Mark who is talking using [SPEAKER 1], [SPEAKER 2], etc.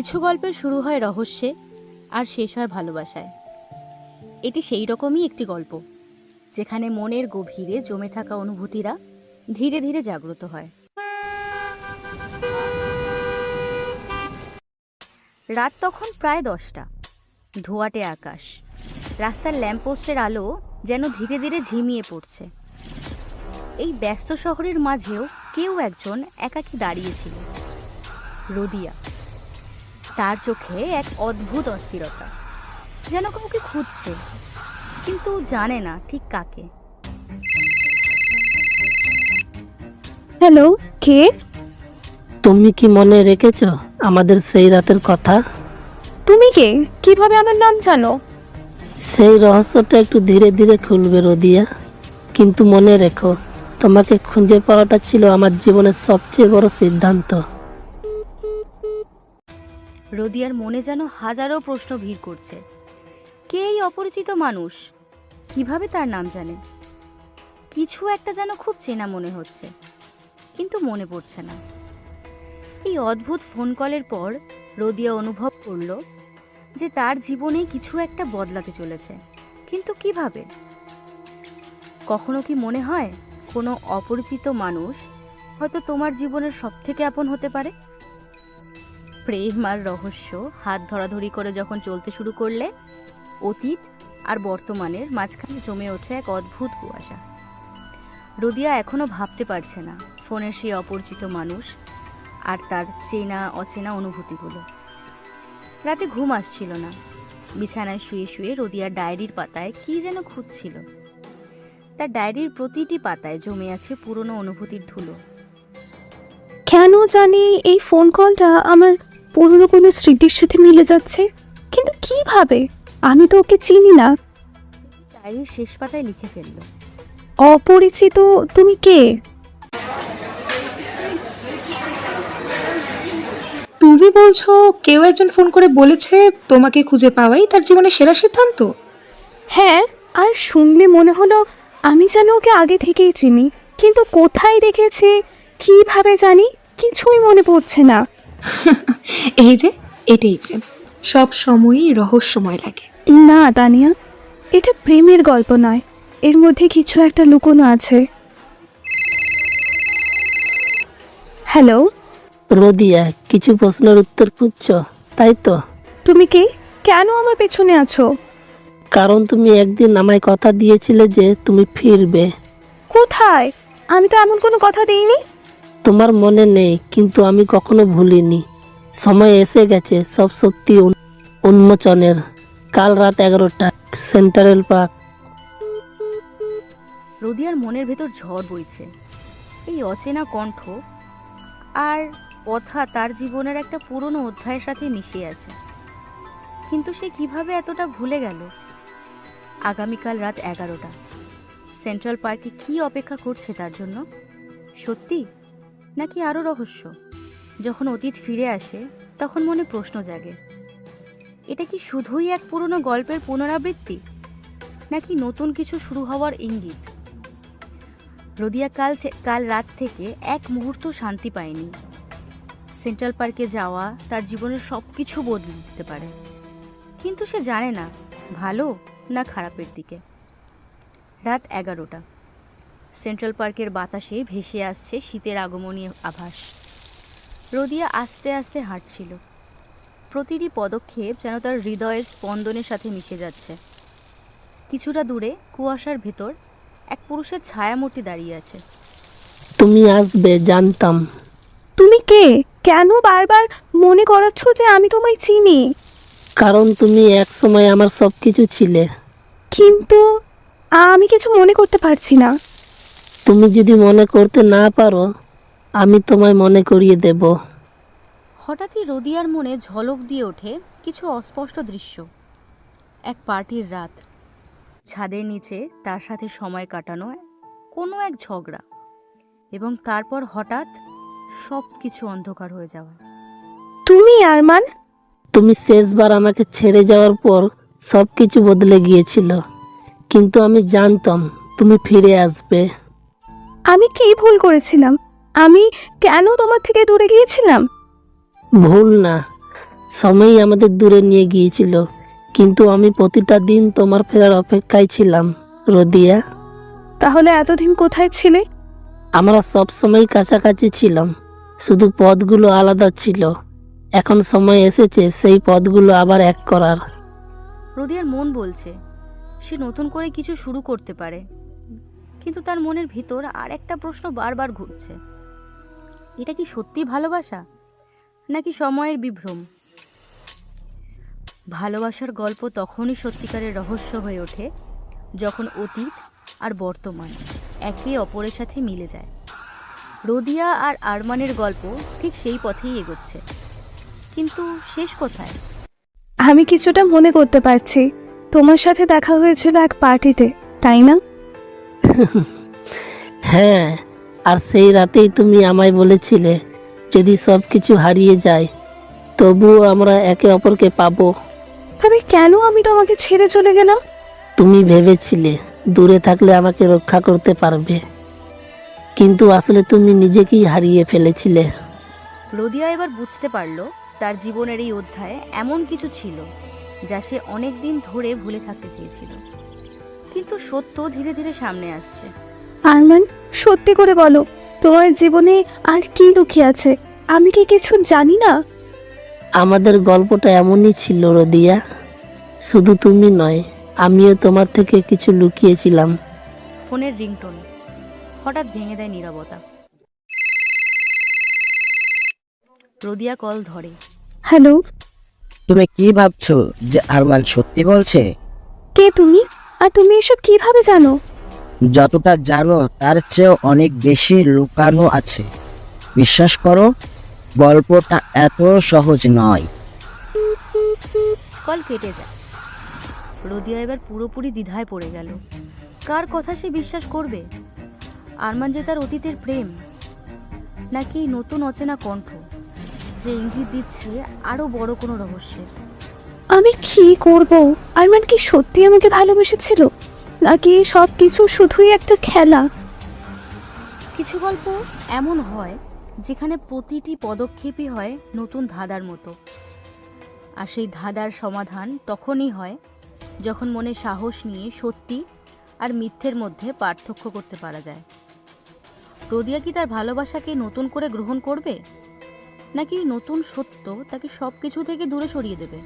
[SPEAKER 1] কিছু গল্পের শুরু হয় রহস্যে আর শেষ হয় ভালোবাসায়। এটি সেই রকমই একটি গল্প, যেখানে মনের গভীরে জমে থাকা অনুভূতিরা ধীরে ধীরে জাগ্রত হয়। রাত তখন প্রায় 10টা। ধোঁয়াটে আকাশ, রাস্তার ল্যাম্পপোস্টের আলো যেন ধীরে ধীরে ঝিমিয়ে পড়ছে। এই ব্যস্ত শহরের মাঝেও কেউ একজন একাকী দাঁড়িয়েছিল, রোদিয়া। তার চোখে এক অদ্ভুত অস্থিরতা, যেন কাউকে খুঁজছে, কিন্তু জানে না ঠিক কাকে।
[SPEAKER 2] হ্যালো, কে?
[SPEAKER 3] তুমি কি মনে রেখেছ আমাদের সেই রাতের কথা?
[SPEAKER 2] তুমি কে? কিভাবে আমার নাম জানো?
[SPEAKER 3] সেই রহস্যটা একটু ধীরে ধীরে খুলবে রোদিয়া, কিন্তু মনে রেখো, তোমাকে খুঁজে পাওয়াটা ছিল আমার জীবনের সবচেয়ে বড় সিদ্ধান্ত।
[SPEAKER 1] রোদিয়ার মনে যেন হাজারো প্রশ্ন ভিড় করছে। কে এই অপরিচিত মানুষ? কিভাবে তার নাম জানে? কিছু একটা যেন খুব চেনা মনে হচ্ছে, কিন্তু মনে পড়ছে না। এই অদ্ভুত ফোন কলের পর রোদিয়া অনুভব করলো যে তার জীবনে কিছু একটা বদলাতে চলেছে, কিন্তু কিভাবে? কখনো কি মনে হয় কোনো অপরিচিত মানুষ হয়তো তোমার জীবনের সবথেকে আপন হতে পারে? প্রেম আর রহস্য হাত ধরাধরি করে যখন চলতে শুরু করলে, অতীত আর বর্তমানের মাঝখানে জমে ওঠে এক অদ্ভুত কুয়াশা। রোদিয়া এখনো ভাবতে পারছে না ফোনের সেই অপরিচিত মানুষ আর তার চেনা অচেনা অনুভূতিগুলো। রাতে ঘুম আসছিল না। বিছানায় শুয়ে শুয়ে রোদিয়া ডায়েরির পাতায় কি যেন খুঁজছিল। তার ডায়েরির প্রতিটি পাতায় জমে আছে পুরনো অনুভূতির ধুলো।
[SPEAKER 2] কেন জানি এই ফোন কলটা আমার পুরনো কোনো স্মৃতির সাথে মিলে যাচ্ছে, কিন্তু কিভাবে? আমি তো ওকে চিনি না।
[SPEAKER 1] ডায়েরির শেষ পাতায় লিখে ফেলল,
[SPEAKER 2] অপরিচিত তুমি কে?
[SPEAKER 4] তুমি বলছো কেউ একজন ফোন করে বলেছে তোমাকে খুঁজে পাওয়াই তার জীবনের সেরা সিদ্ধান্ত?
[SPEAKER 2] হ্যাঁ, আর শুনলে মনে হলো আমি যেন ওকে আগে থেকেই চিনি, কিন্তু কোথায় দেখেছি, কিভাবে জানি, কিছুই মনে পড়ছে না।
[SPEAKER 4] এই যে, এটাই প্রেম। সব সময়ই রহস্যময় লাগে।
[SPEAKER 2] না তানিয়া, এটা প্রেমের গল্প নয়, এর মধ্যে কিছু একটা লুকোনো আছে। হ্যালো,
[SPEAKER 3] রোদিয়া, কিছু প্রশ্নের উত্তর খুঁজছ, তাই তো?
[SPEAKER 2] তুমি কে? কেন আমার পেছনে আছো?
[SPEAKER 3] কারণ তুমি একদিন আমায় কথা দিয়েছিলে যে তুমি ফিরবে।
[SPEAKER 2] কোথায়? আমি তো এমন কোনো কথা দিইনি।
[SPEAKER 3] তোমার মনে নেই, কিন্তু আমি কখনো ভুলিনি। সময় এসে গেছে সব সত্যি উন্মোচনের। কাল রাত 11টা, সেন্ট্রাল পার্ক।
[SPEAKER 1] রোদিয়ার মনের ভেতর ঝড় বইছে। এই অচেনা কণ্ঠ আর কথা তার জীবনের একটা পুরনো অধ্যায়ের সাথে মিশে আছে, কিন্তু সে কিভাবে এতটা ভুলে গেল? আগামীকাল রাত 11টা, সেন্ট্রাল পার্কে কি অপেক্ষা করছে তার জন্য? সত্যি নাকি আরও রহস্য? যখন অতীত ফিরে আসে তখন মনে প্রশ্ন জাগে, এটা কি শুধুই এক পুরনো গল্পের পুনরাবৃত্তি, নাকি নতুন কিছু শুরু হওয়ার ইঙ্গিত? রোদিয়া কাল রাত থেকে এক মুহূর্ত শান্তি পায়নি। সেন্ট্রাল পার্কে যাওয়া তার জীবনের সব কিছু বদলে দিতে পারে, কিন্তু সে জানে না ভালো না খারাপের দিকে। রাত 11টা, সেন্ট্রাল পার্কের বাতাসে ভেসে আসছে শীতের আগমনী আভাস। রোদিয়া আস্তে আস্তে হাঁটছিল। প্রতিটি পদক্ষেপ যেন তার হৃদয়ের স্পন্দনের সাথে মিশে যাচ্ছে। কিছুটা দূরে কুয়াশার ভেতর এক পুরুষের ছায়ামূর্তি দাঁড়িয়ে আছে।
[SPEAKER 3] তুমি আসবে জানতাম।
[SPEAKER 2] তুমি কে? কেন বারবার মনে করাচ্ছ যে আমি তোমায় চিনি?
[SPEAKER 3] কারণ তুমি এক সময় আমার সব কিছু ছিলে।
[SPEAKER 2] কিন্তু আমি কিছু মনে করতে পারছি না।
[SPEAKER 3] তুমি যদি মনে করতে না পারো, আমি তোমায় মনে করিয়ে দেব।
[SPEAKER 1] হঠাৎই রোদিয়ার মনে ঝলক দিয়ে ওঠে কিছু অস্পষ্ট দৃশ্য। এক পার্টির রাত, ছাদের নিচে তার সাথে সময় কাটানো কোনো এক ঝগড়া, এবং তারপর হঠাৎ সব কিছু অন্ধকার হয়ে যাওয়া।
[SPEAKER 2] তুমি আরমান?
[SPEAKER 3] তুমি শেষবার আমাকে ছেড়ে যাওয়ার পর সব কিছু বদলে গিয়েছিল, কিন্তু আমি জানতাম তুমি ফিরে আসবে।
[SPEAKER 2] আমি কি ভুল করেছিলাম? আমি কেন তোমার থেকে দূরে গিয়েছিলাম?
[SPEAKER 3] ভুল না, সময়ই আমাদের দূরে নিয়ে গিয়েছিল, কিন্তু আমি প্রতিটা দিন তোমার ফেরার অপেক্ষায় ছিলাম রোদিয়া।
[SPEAKER 2] তাহলে এতদিন কোথায় ছিলে?
[SPEAKER 3] আমরা সব সময় কাছাকাছি ছিলাম, শুধু পথগুলো আলাদা ছিল। এখন সময় এসেছে সেই পথগুলো আবার এক করার।
[SPEAKER 1] রোদিয়ার মন বলছে সে নতুন করে কিছু শুরু করতে পারে, কিন্তু তার মনের ভিতর আর একটা প্রশ্ন বারবার ঘুরছে। এটা কি সত্যি ভালোবাসা, নাকি সময়ের বিভ্রম? ভালোবাসার গল্প তখনই সত্যিকারের রহস্য হয়ে ওঠে যখন অতীত আর বর্তমান একে অপরের সাথে মিলে যায়। রোদিয়া আর আরমানের গল্প ঠিক সেই পথেই এগোচ্ছে, কিন্তু শেষ কোথায়?
[SPEAKER 2] আমি কিছুটা মনে করতে পারছি। তোমার সাথে দেখা হয়েছিল এক পার্টিতে, তাই না?
[SPEAKER 3] হ্যাঁ, আর সেই রাতেই তুমি আমায় বলেছিলে যদি সব কিছু হারিয়ে যায় তবুও আমরা একে অপরকে পাবো।
[SPEAKER 2] তবে কেন আমি তোমাকে ছেড়ে চলে গেলাম?
[SPEAKER 3] তুমি ভেবেছিলে দূরে থাকলে আমাকে রক্ষা করতে পারবে, কিন্তু আসলে তুমি নিজেকেই হারিয়ে ফেলেছিলে।
[SPEAKER 1] রোদিয়া এবার বুঝতে পারল তার জীবনের এই অধ্যায়ে এমন কিছু ছিল যা সে অনেক দিন ধরে ভুলে থাকতে চেয়েছিল, কিন্তু সত্য ধীরে ধীরে সামনে আসছে।
[SPEAKER 2] আরমান, সত্যি করে বলো, তোমার জীবনে আর কি লুকিয়ে আছে? আমি কি কিছু জানি না?
[SPEAKER 3] আমাদের গল্পটা এমনই ছিল রোদিয়া, শুধু তুমি নয়, আমিও তোমার থেকে কিছু লুকিয়েছিলাম।
[SPEAKER 1] ফোনের রিংটোন হঠাৎ ভেঙে দেয় নীরবতা। রোদিয়া কল ধরে।
[SPEAKER 2] হ্যালো,
[SPEAKER 5] তুমি কি ভাবছো যে আরমান সত্যি বলছে?
[SPEAKER 2] কে তুমি? আর তুমি এসব কিভাবে জানো?
[SPEAKER 5] যতটা জানো তার চেয়েও অনেক বেশি লুকানো আছে। বিশ্বাস করো, গল্পটা এত সহজ নয়।
[SPEAKER 1] কল কেটে যায়। রোদিয়া এবার পুরোপুরি দ্বিধায় পড়ে গেল। কার কথা সে বিশ্বাস করবে? আরমান যে তার অতীতের প্রেম, নাকি নতুন অচেনা কণ্ঠ যে ইঙ্গিত দিচ্ছে আরো বড় কোনো রহস্যের?
[SPEAKER 2] আমি কি করব? আরমান কি সত্যি আমাকে ভালোবেসেছিল, নাকি সব কিছু শুধুই একটা খেলা?
[SPEAKER 1] কিছু গল্প এমন হয় যেখানে প্রতিটি পদক্ষেপই হয় নতুন ধাঁধার মতো, আর সেই ধাঁধার সমাধান তখনই হয় যখন মনে সাহস নিয়ে সত্যি আর মিথ্যের মধ্যে পার্থক্য করতে পারা যায়। রোদিয়া কি তার ভালোবাসাকে নতুন করে গ্রহণ করবে, নাকি নতুন সত্য তাকে সব কিছু থেকে দূরে সরিয়ে দেবে?